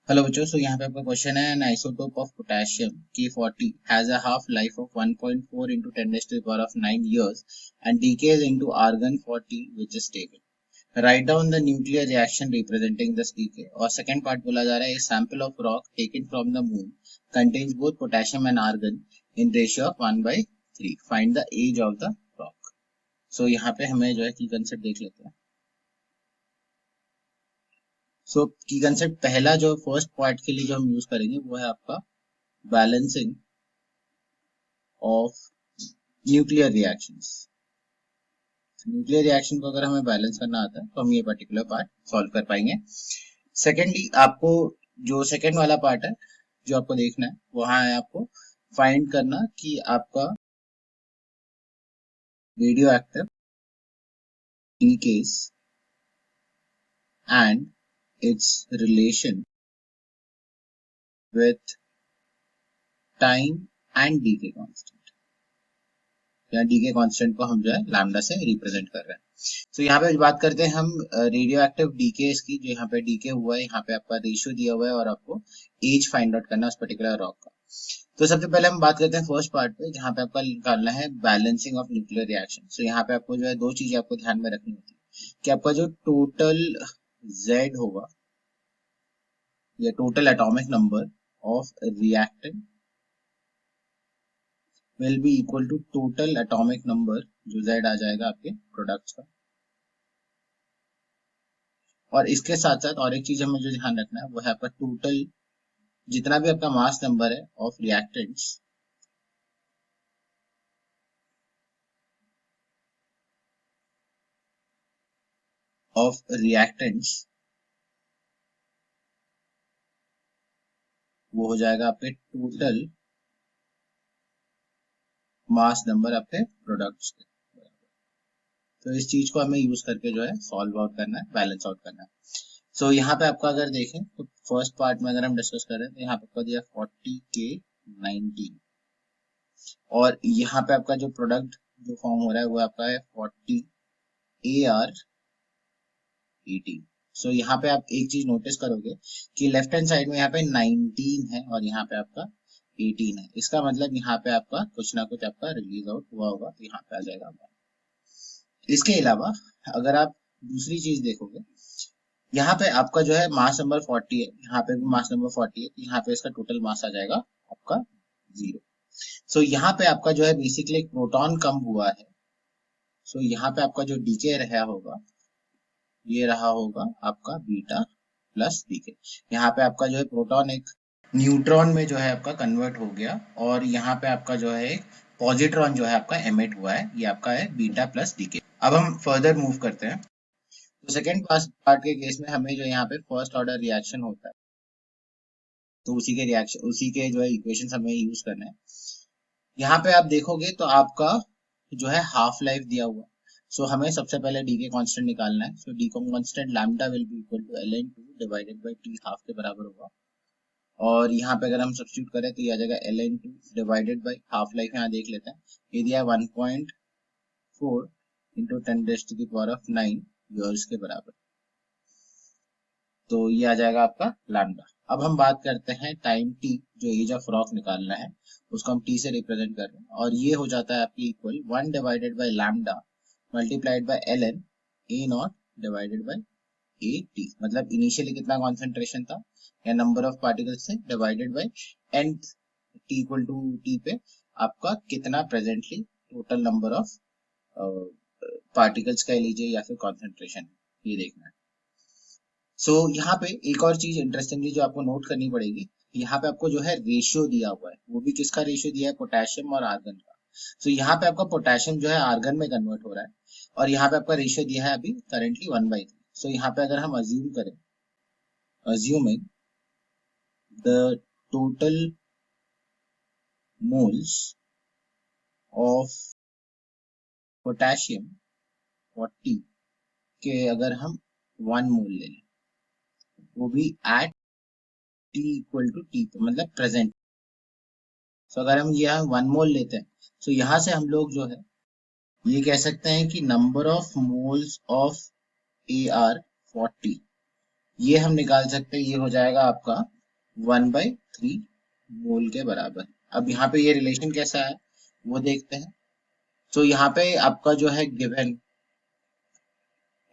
Hello बच्चों, यहाँ पे आपका क्वेश्चन है। N isotope of potassium K40 has a half life of 1.4 into 10 raised to the power of 9 years and decays into argon 40 which is stable. Write down the nuclear reaction representing this decay. और second part बोला जा रहा है, a sample of rock taken from the moon contains both potassium and argon in ratio of 1/3. Find the age of the rock. So यहाँ पे हमें जो है की कंसेप्ट देख लेते हैं। सो की कंसेप्ट पहला जो फर्स्ट पार्ट के लिए जो हम यूज करेंगे वो है आपका balancing of nuclear reactions. Nuclear reaction को अगर हमें बैलेंस करना आता है तो हम ये पर्टिकुलर पार्ट सॉल्व कर पाएंगे। सेकेंडली आपको जो सेकेंड वाला पार्ट है जो आपको देखना है वहां है आपको फाइंड करना कि आपका radio active decays and it's relation with time and decay constant, या डीके कांस्टेंट को हम जो है लैम्डा से रिप्रेजेंट कर रहे हैं। तो यहाँ पे बात करते हैं हम रेडियो एक्टिव डीकेस की। जो यहाँ पे डीके हुआ है, यहाँ पे आपका रेशियो दिया हुआ है और आपको एज फाइंड आउट करना है उस पर्टिकुलर रॉक का। तो सबसे पहले हम बात करते हैं फर्स्ट पार्ट पे, जहाँ पे आपका निकालना है बैलेंसिंग ऑफ न्यूक्लियर रिएक्शन। सो यहाँ पे आपको जो है दो चीजें आपको ध्यान में रखनी होती है कि आपका जो टोटल जेड होगा या total atomic number of reactant will be equal to total atomic number जो Z आ जाएगा आपके प्रोडक्ट्स का। और इसके साथ साथ और एक चीज हमें जो ध्यान रखना है वो है आपका टोटल जितना भी आपका मास नंबर है ऑफ रिएक्टेंट्स वो हो जाएगा आपके टोटल मास नंबर आपके प्रोडक्ट्स के। तो इस चीज को हमें यूज करके जो है सॉल्व आउट करना है, बैलेंस आउट करना है। सो यहाँ पे आपका अगर देखें तो फर्स्ट पार्ट में अगर हम डिस्कस करें तो यहाँ पे आपका दिया 40K19 और यहाँ पे आपका जो प्रोडक्ट जो फॉर्म हो रहा है वो आपका है 40AR18। सो यहाँ पे आप एक चीज नोटिस करोगे कि लेफ्ट हैंड साइड में यहाँ पे 19 है और यहाँ पे आपका 18 है। इसका मतलब यहाँ पे आपका कुछ ना कुछ आपका रिलीज आउट हुआ होगा, तो यहाँ पे आ जाएगा। इसके अलावा अगर आप दूसरी चीज देखोगे, यहाँ पे आपका जो है मास नंबर 40 है, यहाँ पे भी मास नंबर 40 है, तो यहाँ पे इसका टोटल मास आ जाएगा आपका 0। सो यहाँ पे आपका जो है बेसिकली एक प्रोटॉन कम हुआ है। सो यहाँ पे आपका जो डीके रहा होगा ये रहा होगा आपका बीटा प्लस डीके। यहाँ पे आपका जो है प्रोटॉन एक न्यूट्रॉन में जो है आपका कन्वर्ट हो गया और यहाँ पे आपका जो है एक पॉजिट्रॉन जो है आपका एमिट हुआ है, ये आपका है बीटा प्लस डीके। अब हम फर्दर मूव करते हैं। तो सेकेंड पार्ट के केस में हमें जो यहाँ पे फर्स्ट ऑर्डर रिएक्शन होता है तो उसी के जो है इक्वेशन हमें यूज करना है। यहाँ पे आप देखोगे तो आपका जो है हाफ लाइफ दिया हुआ। सो हमें सबसे पहले डी के कांस्टेंट निकालना है। So decay constant lambda will be equal to ln2 divided by T half के बराबर होगा। और यहाँ पे अगर हम सब्स्टिट्यूट करें तो ये आ जाएगा ln2 divided by half life. यहाँ देख लेते हैं, ये दिया 1.4 into 10 raised to the power of 9 years के बराबर। तो ये आ जाएगा आपका लैम्डा। अब हम बात करते हैं टाइम टी, जो एज ऑफ रॉक निकालना है उसको हम टी से रिप्रेजेंट कर रहे हैं और ये हो जाता है आपकी equal 1 divided by lambda multiplied by ln A naught divided by A T. मतलब इनिशियली कितना कॉन्सेंट्रेशन था या नंबर ऑफ पार्टिकल्स से divided by N T equal to T पे आपका कितना presently total number of particles कह लीजिए या फिर कॉन्सेंट्रेशन, ये देखना है। सो यहाँ पे एक और चीज इंटरेस्टिंगली जो आपको नोट करनी पड़ेगी, यहाँ पे आपको जो है रेशियो दिया हुआ है, वो भी किसका रेशियो दिया है, पोटेशियम और आर्गन का। सो यहाँ पे आपका पोटेशियम जो है आर्गन में कन्वर्ट हो रहा है और यहाँ पे आपका रेशियो दिया है अभी करेंटली 1/3। सो यहाँ पे अगर हम अज्यूम करें, assuming the total moles of potassium 40 के अगर हम 1 मोल ले लें, वो भी at T equal to T पे, मतलब प्रेजेंट। सो अगर हम यहाँ 1 मोल लेते हैं तो यहाँ से हम लोग जो है ये कह सकते हैं कि number of moles of AR40 ये हम निकाल सकते हैं। ये हो जाएगा आपका 1/3 मोल के बराबर। अब यहाँ पे ये रिलेशन कैसा है वो देखते हैं। तो यहाँ पे आपका जो है गिवन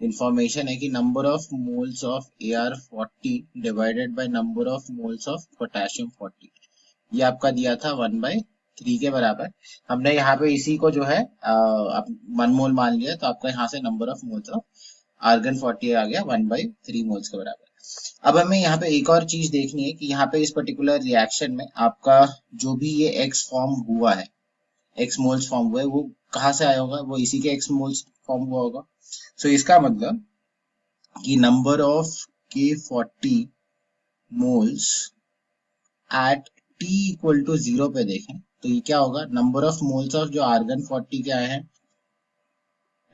इंफॉर्मेशन है कि number of moles of AR40 divided by number of moles of potassium 40, ये आपका दिया था 1/3 के बराबर। हमने यहाँ पे इसी को जो है 1 मोल मान लिया, तो आपका यहाँ से number of moles of argon 40 आ गया 1/3 मोल्स के बराबर। अब हमें यहाँ पे एक और चीज देखनी है कि यहाँ पे इस पर्टिकुलर रिएक्शन में आपका जो भी ये एक्स फॉर्म हुआ है, एक्स मोल्स फॉर्म हुआ है, वो कहाँ से आया होगा, वो इसी के एक्स मोल्स फॉर्म हुआ होगा। सो इसका मतलब कि number of K40 moles at T equal to 0 पे देखें तो ये क्या होगा, नंबर ऑफ मोल्स ऑफ जो आर्गन 40 के आए हैं,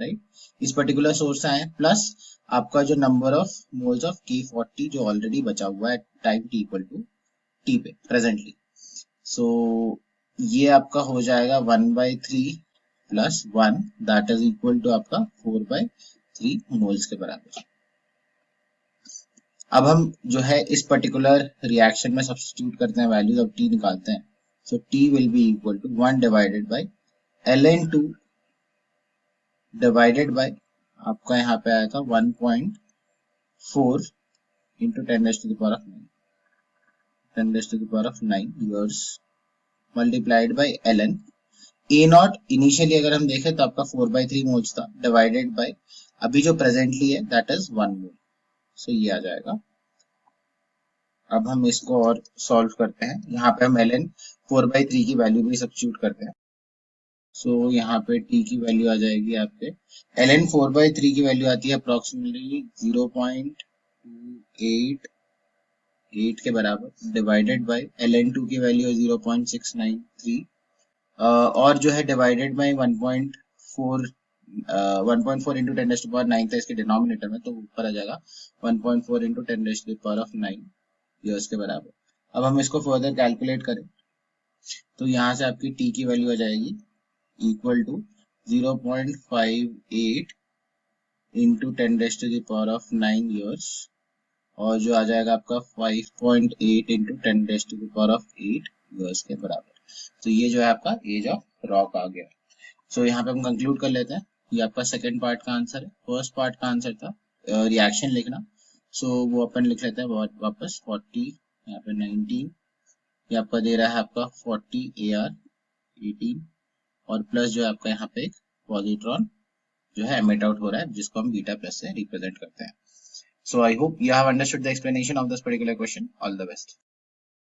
राइट, इस पर्टिकुलर सोर्स से आए हैं, प्लस आपका जो number of moles of K40 जो ऑलरेडी बचा हुआ है time T equal to T पे प्रेजेंटली। सो ये आपका हो जाएगा 1/3 plus 1 that is equal to आपका 4/3 मोल्स के बराबर। अब हम जो है इस पर्टिकुलर रिएक्शन में सब्स्टिट्यूट करते हैं वैल्यूज, अब टी निकालते हैं। So t will be equal to 1 divided by ln2 divided by आपका यहाँ पे आया था 1.4 into 10⁻⁹ years multiplied by ln A naught. Initially अगर हम देखें तो आपका 4/3 मोल्स था, डिवाइडेड बाय अभी जो प्रेजेंटली है दैट इज 1 मोल। सो ये आ जाएगा। अब हम इसको और सॉल्व करते हैं। यहाँ पे हम ln 4/3 की वैल्यू भी सब्स्टिट्यूट करते हैं। सो यहाँ पे t की वैल्यू आ जाएगी आपके, ln 4/3 की वैल्यू आती है अप्रोक्सीमेटली 0.288 के बराबर, डिवाइडेड बाय ln2 की वैल्यू है 0.693 और जो है डिवाइडेड बाय 1.4 इंटू 10⁻⁹ था इसके डिनोमिनेटर में, तो ऊपर आ जाएगा 1.4 इंटू 10⁻⁹ ईयर्स के बराबर। अब हम इसको फर्दर कैलकुलेट करें तो यहाँ से आपकी t की वैल्यू आ जाएगी इक्वल टू 0.58 इंटू 10⁻⁹ ईयर्स, और जो आ जाएगा आपका 5.8 इंटू 10⁻⁸ ईयर्स के बराबर। तो ये जो है आपका एज ऑफ रॉक आ गया। सो यहाँ पे हम कंक्लूड कर लेते हैं। ये आपका सेकंड पार्ट का आंसर है। फर्स्ट पार्ट का आंसर था रिएक्शन लिखना। सो वो अपन लिख लेते हैं वापस 40, यहाँ पे 19, ये आपका दे रहा है आपका 40 AR18 और प्लस जो है आपका यहाँ पे एक पॉजिट्रॉन जो है एमिट आउट हो रहा है, जिसको हम बीटा प्लस से रिप्रेजेंट करते हैं। So I hope you have understood the explanation of this particular question. All the best.